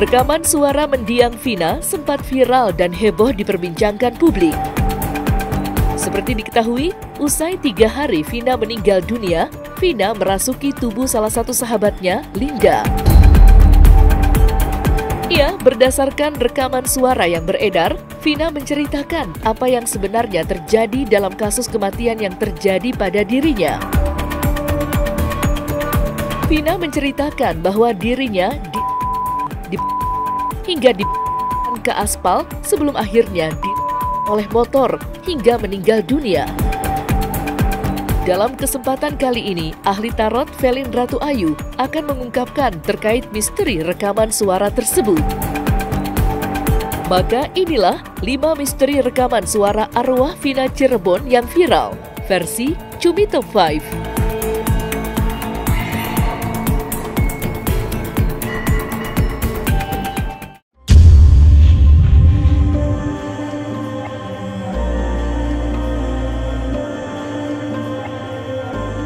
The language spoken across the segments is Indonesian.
Rekaman suara mendiang Vina sempat viral dan heboh diperbincangkan publik. Seperti diketahui, usai 3 hari Vina meninggal dunia, Vina merasuki tubuh salah satu sahabatnya, Linda. Ya, berdasarkan rekaman suara yang beredar, Vina menceritakan apa yang sebenarnya terjadi dalam kasus kematian yang terjadi pada dirinya. Vina menceritakan bahwa dirinya hingga ke aspal sebelum akhirnya oleh motor hingga meninggal dunia. Dalam kesempatan kali ini, ahli tarot Velin Ratu Ayu akan mengungkapkan terkait misteri rekaman suara tersebut. Maka inilah 5 misteri rekaman suara arwah Vina Cirebon yang viral, versi Cumi Top 5.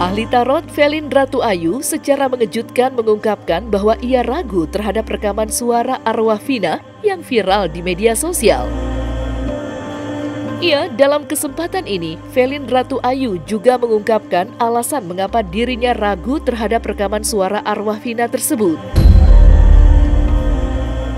Ahli tarot Velin Ratu Ayu secara mengejutkan mengungkapkan bahwa ia ragu terhadap rekaman suara arwah Vina yang viral di media sosial. Dalam kesempatan ini, Velin Ratu Ayu juga mengungkapkan alasan mengapa dirinya ragu terhadap rekaman suara arwah Vina tersebut.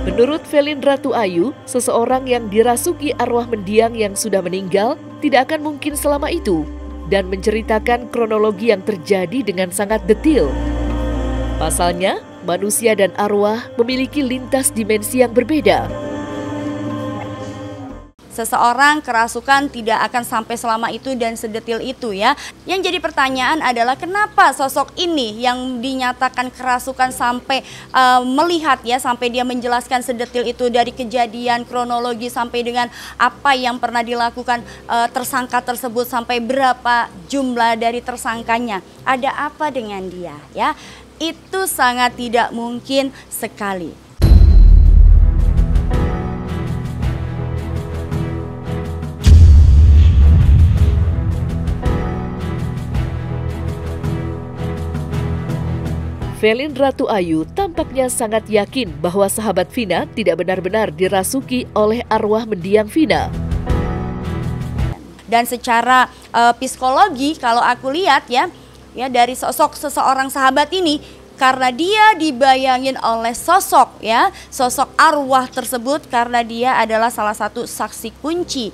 Menurut Velin Ratu Ayu, seseorang yang dirasuki arwah mendiang yang sudah meninggal tidak akan mungkin selama itu, dan menceritakan kronologi yang terjadi dengan sangat detail. Pasalnya, manusia dan arwah memiliki lintas dimensi yang berbeda. Seseorang kerasukan tidak akan sampai selama itu dan sedetil itu ya. Yang jadi pertanyaan adalah kenapa sosok ini yang dinyatakan kerasukan sampai melihat ya, sampai dia menjelaskan sedetil itu dari kejadian kronologi sampai dengan apa yang pernah dilakukan tersangka tersebut sampai berapa jumlah dari tersangkanya. Ada apa dengan dia ya? Itu sangat tidak mungkin sekali. Velin Ratu Ayu tampaknya sangat yakin bahwa sahabat Vina tidak benar-benar dirasuki oleh arwah mendiang Vina. Dan secara psikologi kalau aku lihat ya dari sosok seseorang sahabat ini, karena dia dibayangin oleh sosok arwah tersebut, karena dia adalah salah satu saksi kunci.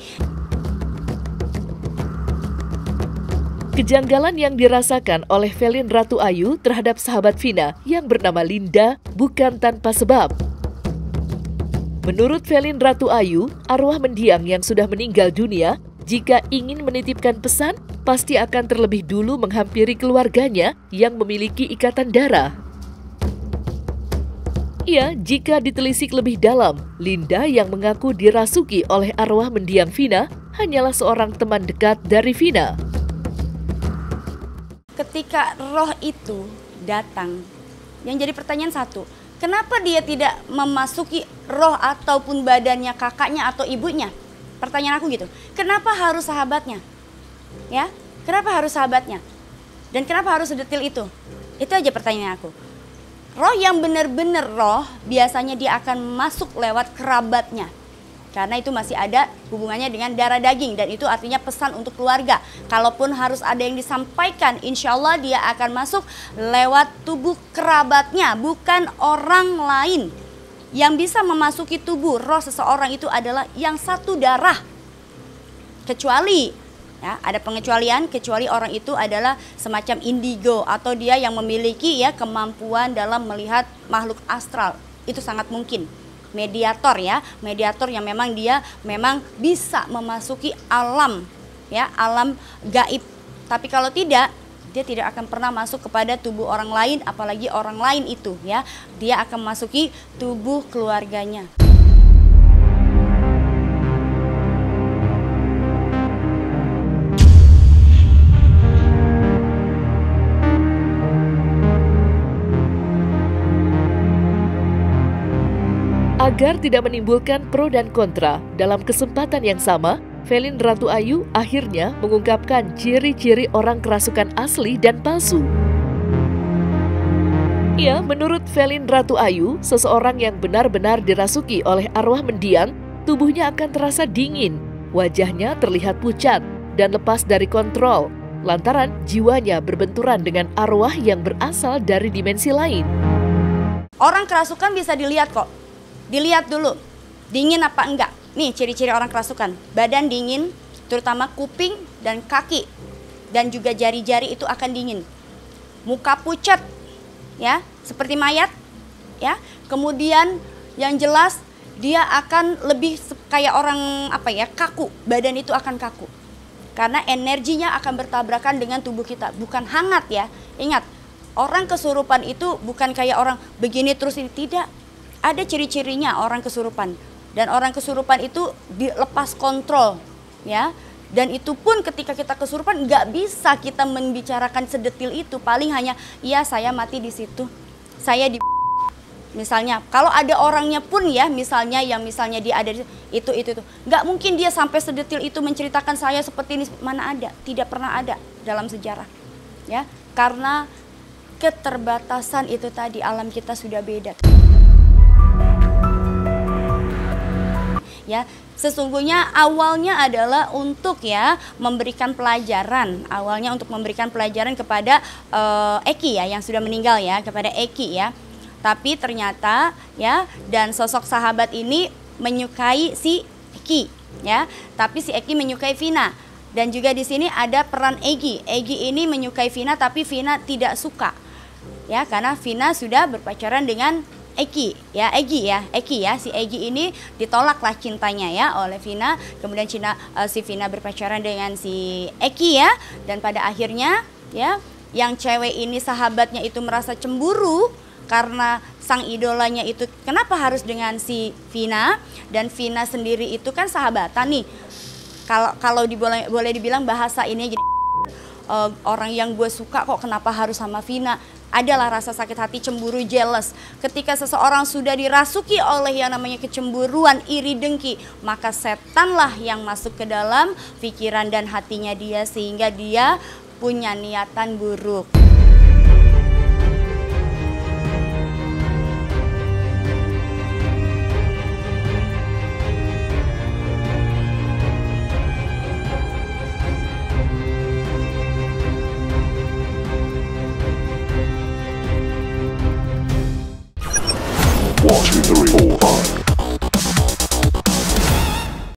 Kejanggalan yang dirasakan oleh Velin Ratu Ayu terhadap sahabat Vina yang bernama Linda bukan tanpa sebab. Menurut Velin Ratu Ayu, arwah mendiang yang sudah meninggal dunia jika ingin menitipkan pesan pasti akan terlebih dulu menghampiri keluarganya yang memiliki ikatan darah. Jika ditelisik lebih dalam, Linda yang mengaku dirasuki oleh arwah mendiang Vina hanyalah seorang teman dekat dari Vina. Ketika roh itu datang, yang jadi pertanyaan satu, kenapa dia tidak memasuki roh ataupun badannya kakaknya atau ibunya? Pertanyaan aku gitu. Kenapa harus sahabatnya? Ya, kenapa harus sahabatnya? Dan kenapa harus sedetil itu? Itu aja pertanyaan aku. Roh yang benar-benar roh, biasanya dia akan masuk lewat kerabatnya. Karena itu masih ada hubungannya dengan darah daging, dan itu artinya pesan untuk keluarga. Kalaupun harus ada yang disampaikan, insya Allah dia akan masuk lewat tubuh kerabatnya, bukan orang lain. Yang bisa memasuki tubuh roh seseorang itu adalah yang satu darah. Kecuali, ada pengecualian, kecuali orang itu adalah semacam indigo atau dia yang memiliki kemampuan dalam melihat makhluk astral. Itu sangat mungkin. Mediator mediator yang memang dia bisa memasuki alam alam gaib. Tapi kalau tidak, dia tidak akan pernah masuk kepada tubuh orang lain, apalagi orang lain itu dia akan memasuki tubuh keluarganya. Agar tidak menimbulkan pro dan kontra, dalam kesempatan yang sama, Velin Ratu Ayu akhirnya mengungkapkan ciri-ciri orang kerasukan asli dan palsu. Ya, menurut Velin Ratu Ayu, seseorang yang benar-benar dirasuki oleh arwah mendiang, tubuhnya akan terasa dingin, wajahnya terlihat pucat dan lepas dari kontrol, lantaran jiwanya berbenturan dengan arwah yang berasal dari dimensi lain. Orang kerasukan bisa dilihat kok, dilihat dulu, dingin apa enggak. Nih ciri-ciri orang kerasukan, badan dingin, terutama kuping dan kaki, dan juga jari-jari itu akan dingin. Muka pucat, ya, seperti mayat, ya. Kemudian yang jelas dia akan lebih kayak orang kaku, badan itu akan kaku. Karena energinya akan bertabrakan dengan tubuh kita, bukan hangat ya. Ingat, orang kesurupan itu bukan kayak orang begini terus ini, tidak. Ada ciri-cirinya orang kesurupan. Dan orang kesurupan itu dilepas kontrol, ya. Dan itu pun ketika kita kesurupan nggak bisa kita membicarakan sedetil itu. Paling hanya, iya saya mati di situ, saya di misalnya. Kalau ada orangnya pun ya, misalnya dia ada itu nggak mungkin dia sampai sedetil itu menceritakan saya seperti ini. Mana ada, tidak pernah ada dalam sejarah, ya. Karena keterbatasan itu tadi, alam kita sudah beda. Ya, sesungguhnya awalnya adalah untuk memberikan pelajaran, kepada Eki ya, yang sudah meninggal ya, kepada Eki ya. Tapi ternyata ya, dan sosok sahabat ini menyukai si Eki ya, tapi si Eki menyukai Vina. Dan juga di sini ada peran Egi. Egi ini menyukai Vina tapi Vina tidak suka. Ya, karena Vina sudah berpacaran dengan Eki ya, si Egi ini ditolaklah cintanya ya oleh Vina. Kemudian si Vina berpacaran dengan si Eki ya, dan pada akhirnya ya, yang cewek ini sahabatnya itu merasa cemburu karena sang idolanya itu kenapa harus dengan si Vina, dan Vina sendiri itu kan sahabatan nih. Kalau boleh dibilang bahasa ini jadi orang yang gue suka kok kenapa harus sama Vina. Adalah rasa sakit hati, cemburu, jealous. Ketika seseorang sudah dirasuki oleh yang namanya kecemburuan, iri, dengki, maka setanlah yang masuk ke dalam pikiran dan hatinya dia sehingga dia punya niatan buruk.